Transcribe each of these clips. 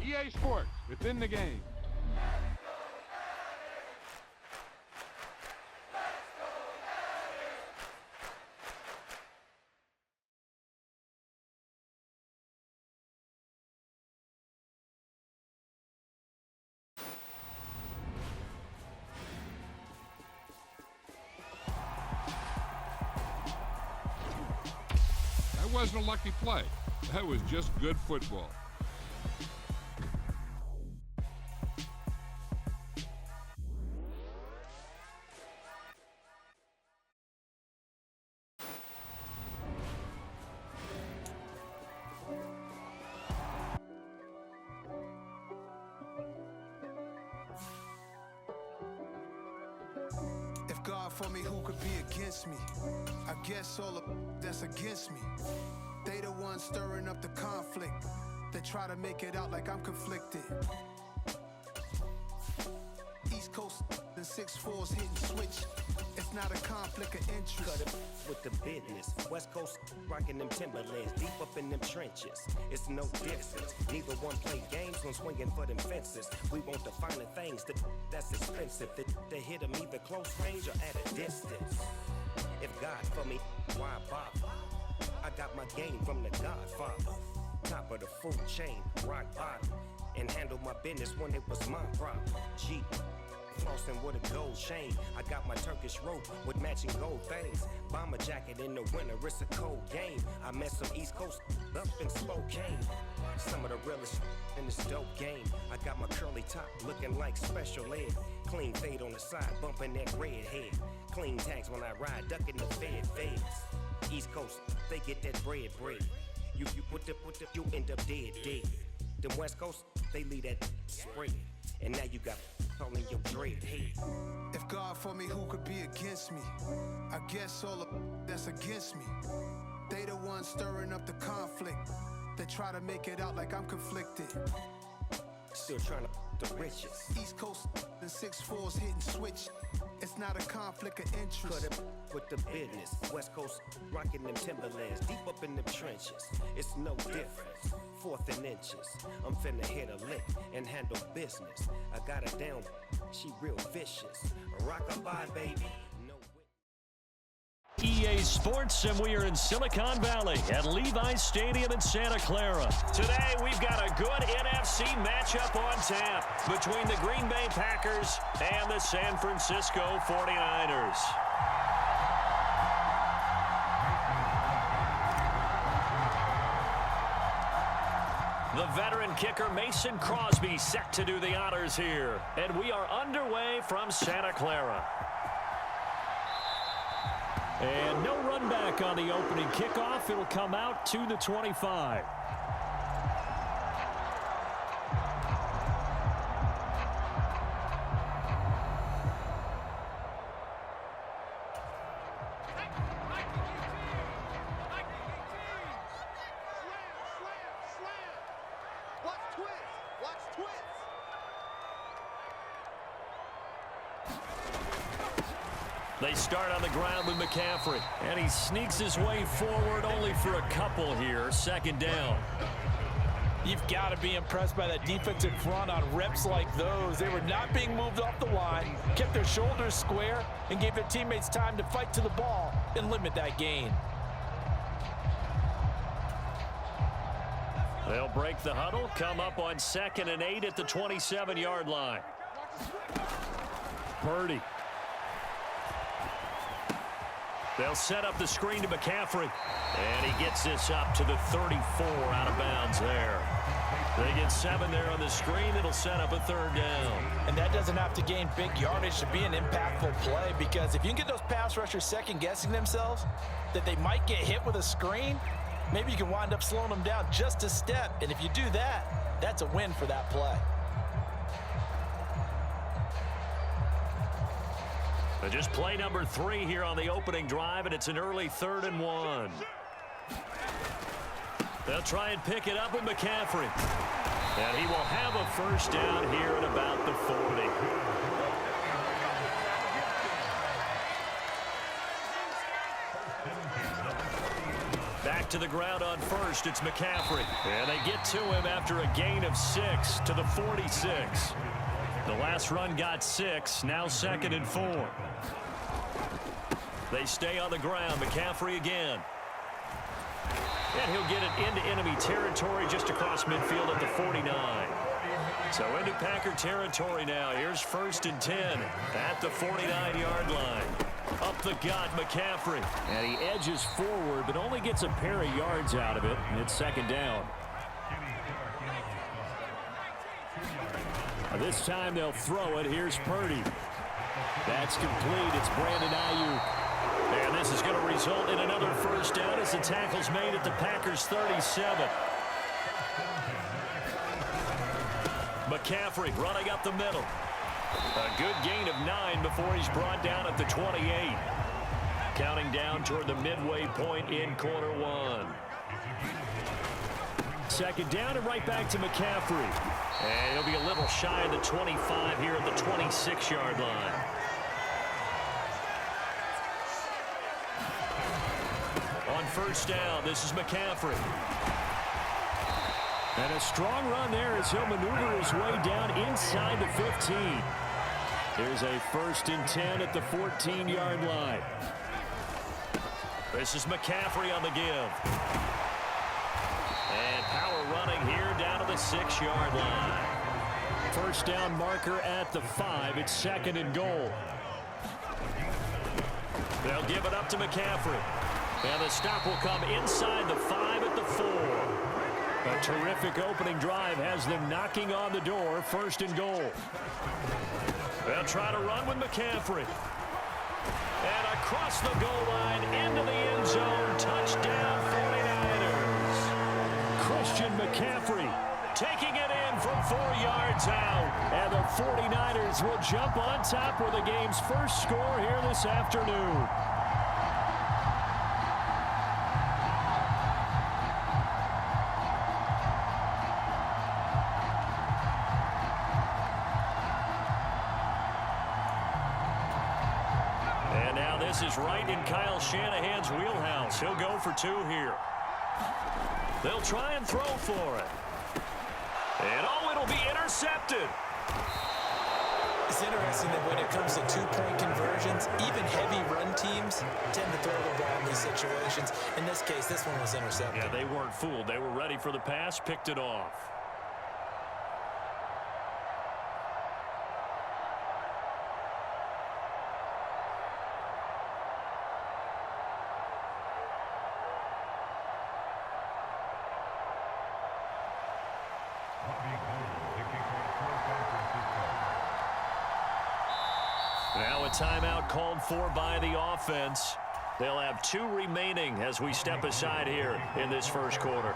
EA Sports, it's in the game. That wasn't a lucky play. That was just good football. If God for me, who could be against me? I guess all of that's against me. They the ones stirring up the conflict. They try to make it out like I'm conflicted. East Coast and 6'4's hitting switch. It's not a conflict of interest. Cut it with the business. West Coast rocking them Timberlands, deep up in them trenches. It's no distance. Neither one play games when swinging for them fences. We want the finer things that's expensive. They hit them either close range or at a distance. If God for me, why bother? I got my game from the Godfather. Top of the food chain, rock bottom. And handle my business when it was my problem. G. Flossing with a gold chain. I got my Turkish rope with matching gold things. Bomber jacket in the winter, it's a cold game. I met some East Coast up in Spokane. Some of the realest in this dope game. I got my curly top looking like special ed. Clean fade on the side, bumping that red head. Clean tags when I ride, ducking the feds. East Coast, they get that bread. You you end up dead. Them West Coast, they leave that spread. And now you got all in your dread head. If God for me, who could be against me? I guess all of that's against me. They the ones stirring up the conflict. They try to make it out like I'm conflicted. Still trying to the riches. East Coast and 6'4's hitting switch. It's not a conflict of interest. Cut it with the business. West Coast rocking them Timberlands, deep up in them trenches. It's no difference. 4th and inches. I'm finna hit a lick and handle business. I got her down, she real vicious. Rock-a-bye, baby. EA Sports, and we are in Silicon Valley at Levi's Stadium in Santa Clara. Today, we've got a good NFC matchup on tap between the Green Bay Packers and the San Francisco 49ers. The veteran kicker Mason Crosby set to do the honors here. And we are underway from Santa Clara. And no run back on the opening kickoff. It'll come out to the 25. They start on the ground with McCaffrey, and he sneaks his way forward only for a couple here. 2nd down. You've got to be impressed by that defensive front on reps like those. They were not being moved off the line, kept their shoulders square, and gave their teammates time to fight to the ball and limit that gain. They'll break the huddle, come up on 2nd and 8 at the 27-yard line. Purdy. They'll set up the screen to McCaffrey. And he gets this up to the 34 out of bounds there. They get 7 there on the screen. It'll set up a 3rd down. And that doesn't have to gain big yardage to be an impactful play, because if you can get those pass rushers second-guessing themselves that they might get hit with a screen, maybe you can wind up slowing them down just a step. And if you do that, that's a win for that play. Just play number 3 here on the opening drive, and it's an early 3rd and 1. They'll try and pick it up with McCaffrey. And he will have a 1st down here at about the 40. Back to the ground on first. It's McCaffrey. And they get to him after a gain of 6 to the 46. The last run got 6. Now 2nd and 4. They stay on the ground. McCaffrey again. And he'll get it into enemy territory just across midfield at the 49. So into Packer territory now. Here's 1st and 10 at the 49-yard line. Up the gut, McCaffrey. And he edges forward, but only gets a pair of yards out of it. And it's 2nd down. This time they'll throw it. Here's Purdy. That's complete. It's Brandon Ayuk. And this is going to result in another 1st down as the tackle's made at the Packers' 37. McCaffrey running up the middle. A good gain of 9 before he's brought down at the 28. Counting down toward the midway point in quarter 1. 2nd down and right back to McCaffrey. And he'll be a little shy of the 25 here at the 26-yard line. On 1st down, this is McCaffrey. And a strong run there as he'll maneuver his way down inside the 15. Here's a 1st and 10 at the 14-yard line. This is McCaffrey on the give. And power running here down to the 6-yard line. 1st down marker at the 5. It's 2nd and goal. They'll give it up to McCaffrey. And the stop will come inside the 5 at the 4. A terrific opening drive has them knocking on the door. 1st and goal. They'll try to run with McCaffrey. And across the goal line into the end zone. Touchdown 49ers. Christian McCaffrey taking it in from 4 yards out. And the 49ers will jump on top with the game's first score here this afternoon. And now this is right in Kyle Shanahan's wheelhouse. He'll go for 2 here. They'll try and throw for it. And it'll be intercepted. It's interesting that when it comes to 2-point conversions, even heavy run teams tend to throw the ball in these situations. In this case, this one was intercepted. Yeah, they weren't fooled. They were ready for the pass, picked it off. Now a timeout called for by the offense. They'll have 2 remaining as we step aside here in this first quarter.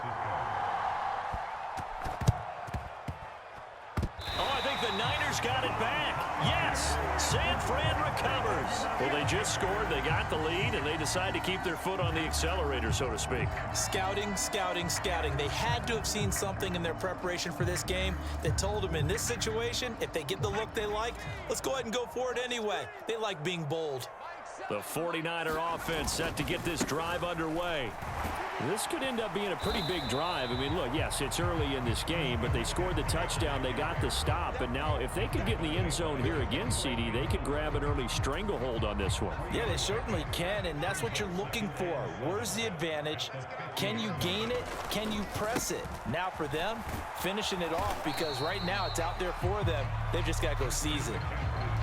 Oh, I think the Niners got it back. Yes, San Fran recovers. Well, they just scored, they got the lead, and they decide to keep their foot on the accelerator, so to speak. Scouting, scouting, scouting. They had to have seen something in their preparation for this game that told them in this situation, if they get the look they like, let's go ahead and go for it anyway. They like being bold. The 49er offense set to get this drive underway. This could end up being a pretty big drive. I mean, look, yes, it's early in this game, but they scored the touchdown. They got the stop. And now if they could get in the end zone here again, CD, they could grab an early stranglehold on this one. Yeah, they certainly can, and that's what you're looking for. Where's the advantage? Can you gain it? Can you press it? Now for them, finishing it off, because right now it's out there for them. They've just got to go seize it.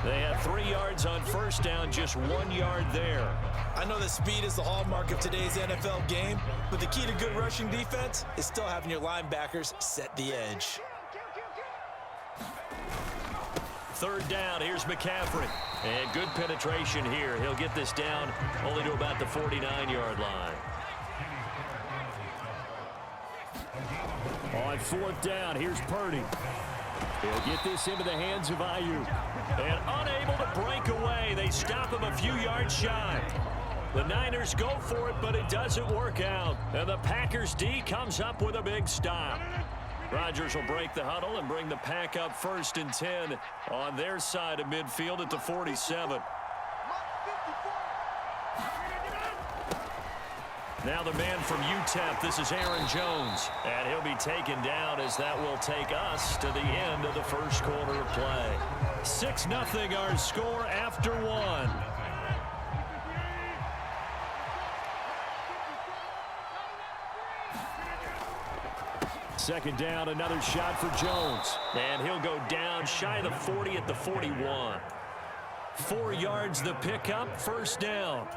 They had 3 yards on 1st down, just 1 yard there. I know that speed is the hallmark of today's NFL game, but the key to good rushing defense is still having your linebackers set the edge. 3rd down, here's McCaffrey. And good penetration here. He'll get this down only to about the 49-yard line. On 4th down, here's Purdy. He'll get this into the hands of Ayuk. And unable to break away. They stop him a few yards shy. The Niners go for it, but it doesn't work out. And the Packers D comes up with a big stop. Rodgers will break the huddle and bring the Pack up 1st and 10 on their side of midfield at the 47. Now the man from UTEP, this is Aaron Jones. And he'll be taken down as that will take us to the end of the first quarter of play. 6-0 our score after one. Second down, another shot for Jones. And he'll go down shy of the 40 at the 41. 4 yards the pickup, first down.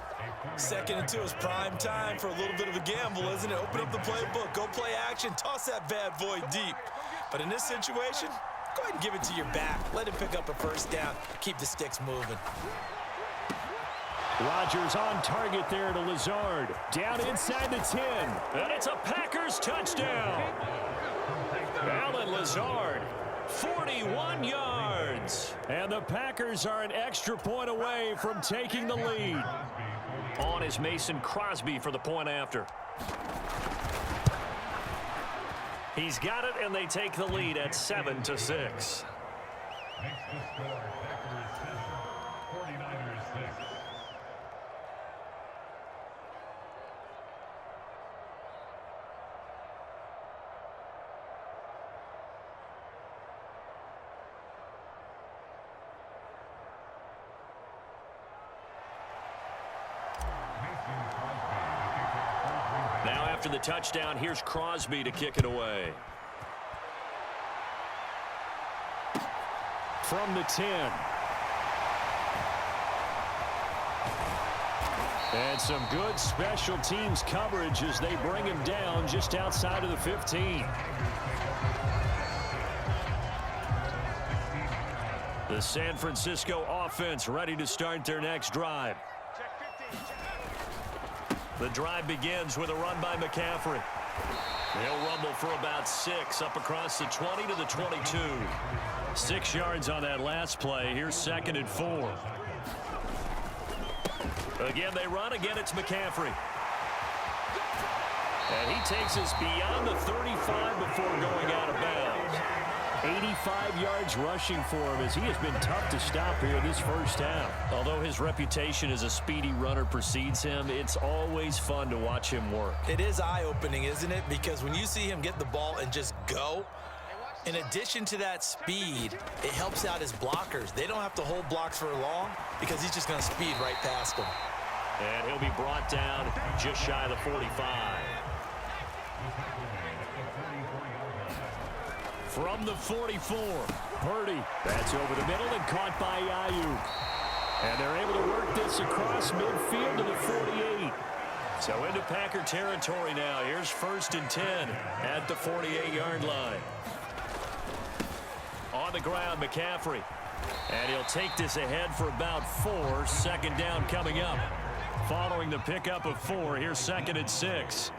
2nd and 2 is prime time for a little bit of a gamble, isn't it? Open up the playbook, go play action, toss that bad boy deep. But in this situation, go ahead and give it to your back. Let him pick up a first down. Keep the sticks moving. Rodgers on target there to Lazard. Down inside the 10. And it's a Packers touchdown. Alan Lazard, 41 yards. And the Packers are an extra point away from taking the lead. On is Mason Crosby for the point after. He's got it, and they take the lead at 7-6. Now after the touchdown, here's Crosby to kick it away. From the 10. And some good special teams coverage as they bring him down just outside of the 15. The San Francisco offense ready to start their next drive. The drive begins with a run by McCaffrey. He'll rumble for about 6 up across the 20 to the 22. 6 yards on that last play. Here's 2nd and 4. Again, they run. Again, it's McCaffrey. And he takes us beyond the 35 before going out of bounds. 85 yards rushing for him as he has been tough to stop here this first half. Although his reputation as a speedy runner precedes him, it's always fun to watch him work. It is eye-opening, isn't it? Because when you see him get the ball and just go, in addition to that speed, it helps out his blockers. They don't have to hold blocks for long because he's just going to speed right past them. And he'll be brought down just shy of the 45. From the 44, Purdy. That's over the middle and caught by Ayuk. And they're able to work this across midfield to the 48. So into Packer territory now. Here's 1st and 10 at the 48-yard line. On the ground, McCaffrey. And he'll take this ahead for about 4. 2nd down coming up. Following the pickup of 4, here's 2nd and 6.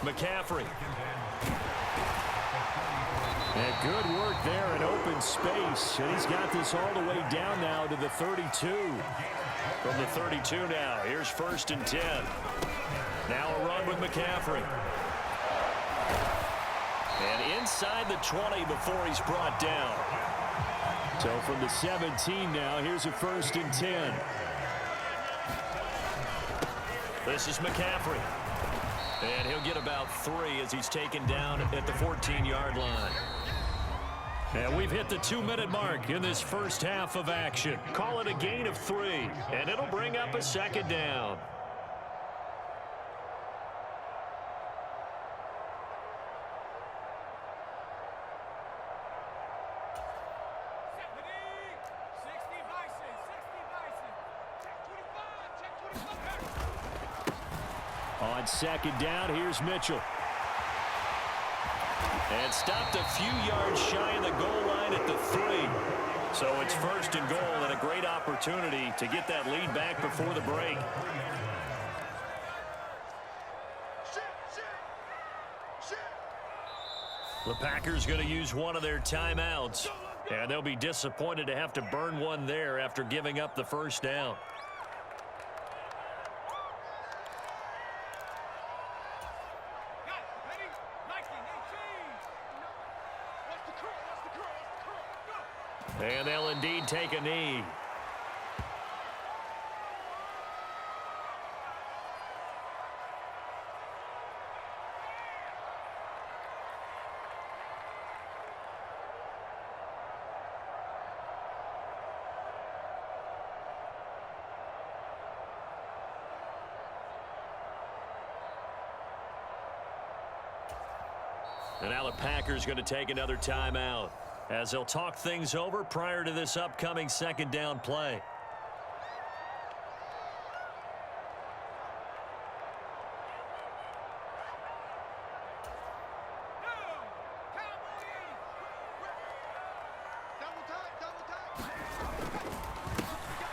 McCaffrey. And good work there in open space. And he's got this all the way down now to the 32. From the 32 now, here's 1st and 10. Now a run with McCaffrey. And inside the 20 before he's brought down. So from the 17 now, here's a 1st and 10. This is McCaffrey. And he'll get about 3 as he's taken down at the 14-yard line. And we've hit the 2-minute mark in this first half of action. Call it a gain of 3, and it'll bring up a 2nd down. On 2nd down, here's Mitchell. And stopped a few yards shy of the goal line at the 3. So it's 1st and goal and a great opportunity to get that lead back before the break. The Packers going to use one of their timeouts. And they'll be disappointed to have to burn one there after giving up the first down. And they'll indeed take a knee. And now the Packers going to take another timeout as they'll talk things over prior to this upcoming second down play.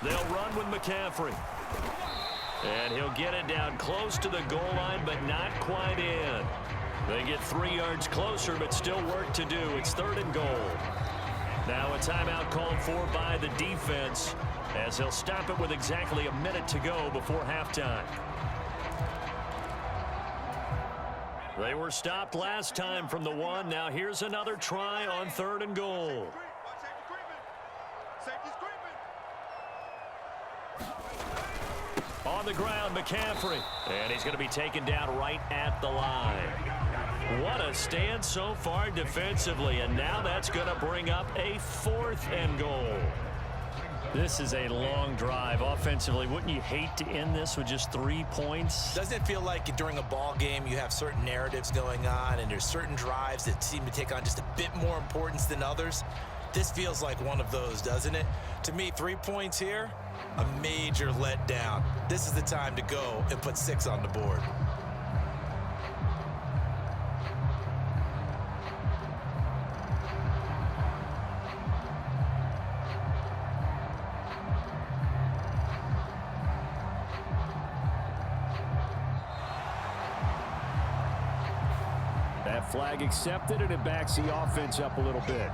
They'll run with McCaffrey. And he'll get it down close to the goal line, but not quite in. They get 3 yards closer, but still work to do. It's 3rd and goal. Now a timeout called for by the defense as they'll stop it with exactly a minute to go before halftime. They were stopped last time from the 1. Now here's another try on 3rd and goal. On the ground, McCaffrey. And he's going to be taken down right at the line. What a stand so far defensively, and now that's going to bring up a 4th and goal. This is a long drive offensively. Wouldn't you hate to end this with just 3 points? Doesn't it feel like during a ball game you have certain narratives going on and there's certain drives that seem to take on just a bit more importance than others? This feels like one of those, doesn't it? To me, 3 points here, a major letdown. This is the time to go and put 6 on the board. That flag accepted, and it backs the offense up a little bit.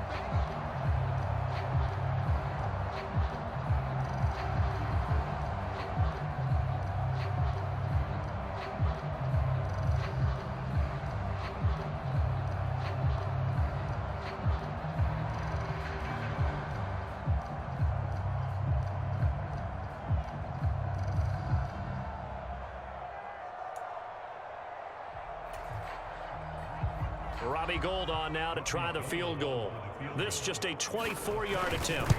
Robbie Gould on now to try the field goal. This just a 24-yard attempt.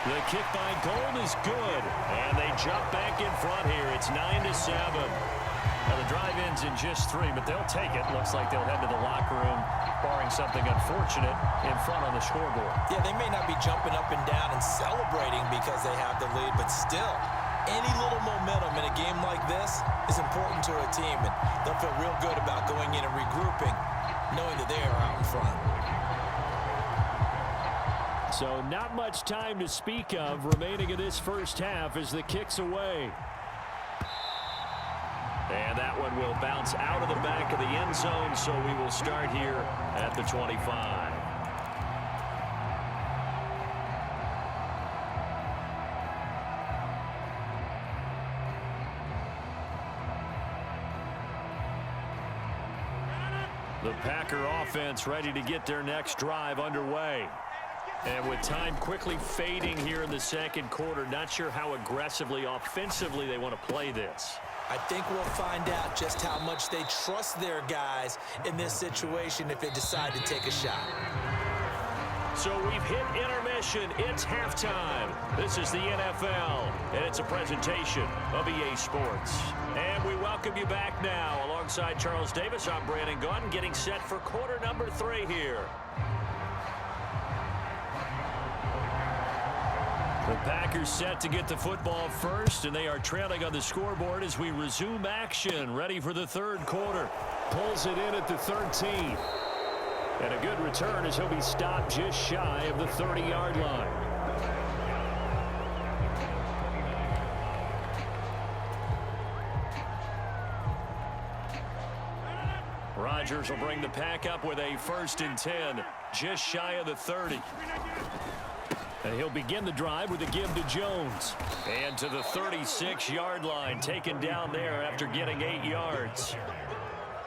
The kick by Gould is good, and they jump back in front here. It's 9-7. Now the drive ends in just 3, but they'll take it. Looks like they'll head to the locker room, barring something unfortunate in front on the scoreboard. Yeah, they may not be jumping up and down and celebrating because they have the lead, but still, any little momentum in a game like this is important to a team, and they'll feel real good about going in and regrouping, knowing that they are out in front. So not much time to speak of remaining in this first half as the kick's away. And that one will bounce out of the back of the end zone, so we will start here at the 25. The Packer offense ready to get their next drive underway. And with time quickly fading here in the second quarter, not sure how aggressively, offensively they want to play this. I think we'll find out just how much they trust their guys in this situation if they decide to take a shot. So we've hit intermission. It's halftime. This is the NFL, and it's a presentation of EA Sports. And we welcome you back now. Alongside Charles Davis, I'm Brandon Gunn, getting set for quarter number 3 here. The Packers set to get the football first, and they are trailing on the scoreboard as we resume action, ready for the third quarter. Pulls it in at the 13. And a good return as he'll be stopped just shy of the 30-yard line. Rodgers will bring the pack up with a 1st and 10, just shy of the 30. And he'll begin the drive with a give to Jones. And to the 36-yard line, taken down there after getting 8 yards.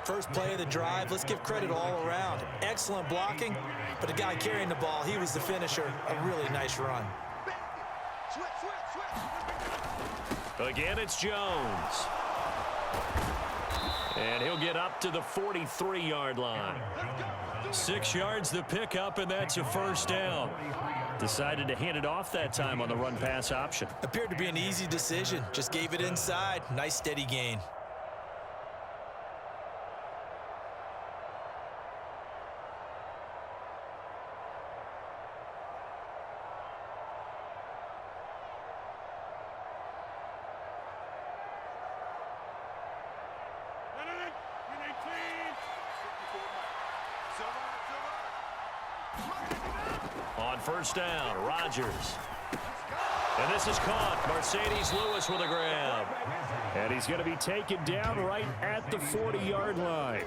First play of the drive, let's give credit all around. Excellent blocking, but the guy carrying the ball, he was the finisher. A really nice run. Again, it's Jones. And he'll get up to the 43-yard line. 6 yards the pickup, and that's a 1st down. Decided to hand it off that time on the run-pass option. Appeared to be an easy decision. Just gave it inside. Nice steady gain. On first down, Rodgers. And this is caught. Mercedes Lewis with a grab. And he's going to be taken down right at the 40-yard line.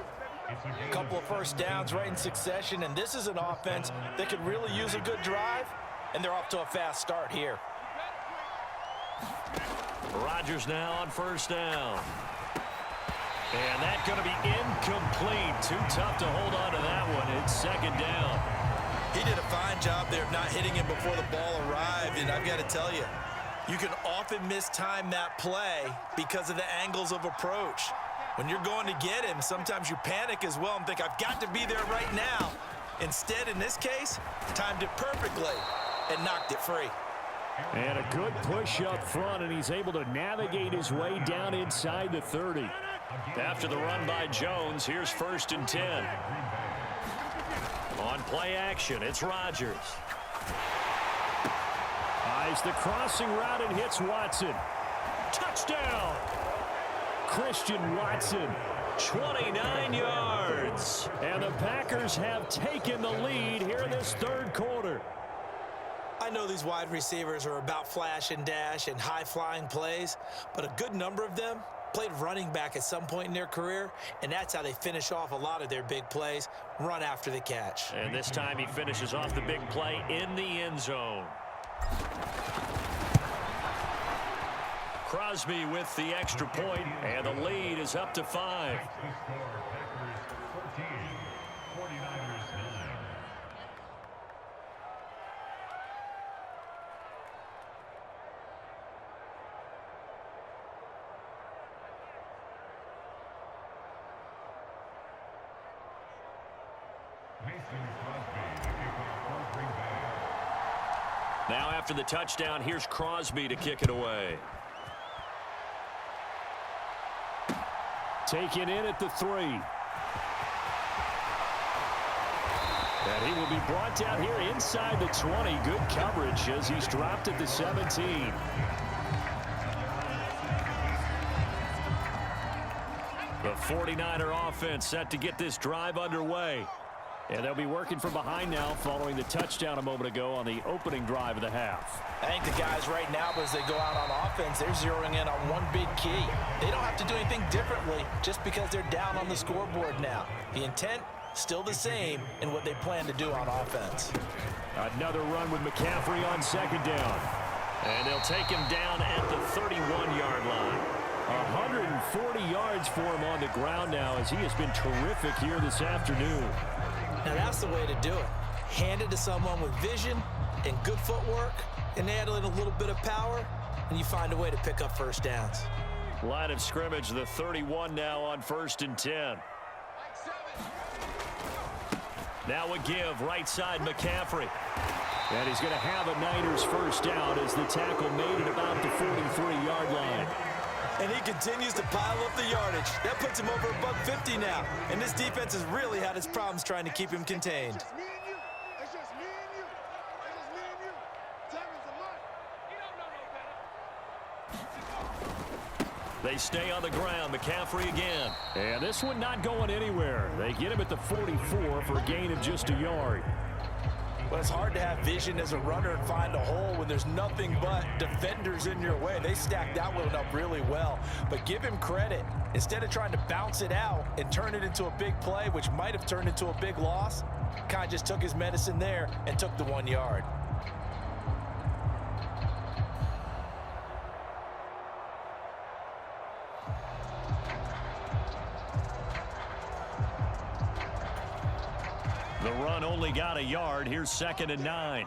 A couple of first downs right in succession, and this is an offense that could really use a good drive, and they're off to a fast start here. Rodgers now on first down. And that's going to be incomplete. Too tough to hold on to that one. It's second down. He did a fine job there of not hitting him before the ball arrived, and I've got to tell you, you can often mistime that play because of the angles of approach. When you're going to get him, sometimes you panic as well and think, I've got to be there right now. Instead, in this case, timed it perfectly and knocked it free. And a good push up front, and he's able to navigate his way down inside the 30. After the run by Jones, here's first and 10. On play action, it's Rodgers. Eyes the crossing route and hits Watson. Touchdown! Christian Watson. 29 yards. And the Packers have taken the lead here in this third quarter. I know these wide receivers are about flash and dash and high-flying plays, but a good number of them played running back at some point in their career, and that's how they finish off a lot of their big plays, run after the catch. And this time he finishes off the big play in the end zone. Crosby with the extra point, and the lead is up to 5. Now after the touchdown, here's Crosby to kick it away. Taken in at the 3. And he will be brought down here inside the 20. Good coverage as he's dropped at the 17. The 49er offense set to get this drive underway. And they'll be working from behind now following the touchdown a moment ago on the opening drive of the half. I think the guys right now, as they go out on offense, they're zeroing in on one big key. They don't have to do anything differently just because they're down on the scoreboard now. The intent, still the same in what they plan to do on offense. Another run with McCaffrey on second down. And they'll take him down at the 31-yard line. 140 yards for him on the ground now as he has been terrific here this afternoon. Now that's the way to do it. Hand it to someone with vision and good footwork, and add in a little bit of power, and you find a way to pick up first downs. Line of scrimmage, the 31 now on first and 10. Now a give, right side McCaffrey. And he's going to have a Niners first down as the tackle made it about the 43-yard line. And he continues to pile up the yardage. That puts him over $150 now. And this defense has really had its problems trying to keep him contained. They stay on the ground. McCaffrey again. And this one not going anywhere. They get him at the 44 for a gain of just a yard. Well, it's hard to have vision as a runner and find a hole when there's nothing but defenders in your way. They stacked that one up really well. But give him credit. Instead of trying to bounce it out and turn it into a big play, which might have turned into a big loss, kind of just took his medicine there and took the 1 yard. The run only got a yard. Here's second and 9.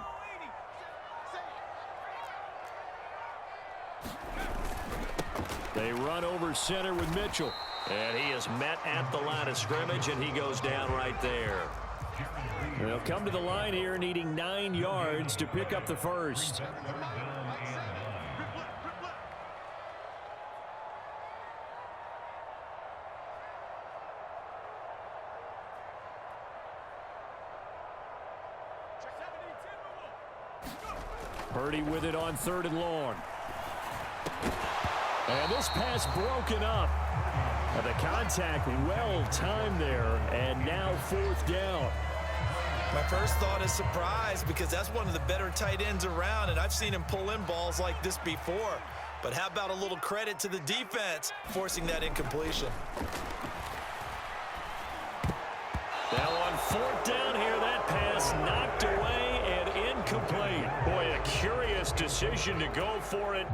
They run over center with Mitchell. And he is met at the line of scrimmage, and he goes down right there. They'll come to the line here needing 9 yards to pick up the first. Purdy with it on 3rd and long. And this pass broken up. And the contact well timed there. And now 4th down. My first thought is surprise because that's one of the better tight ends around, and I've seen him pull in balls like this before. But how about a little credit to the defense forcing that incompletion? Now on fourth down here, that pass knocked away and incomplete. Boy, a curious decision to go for it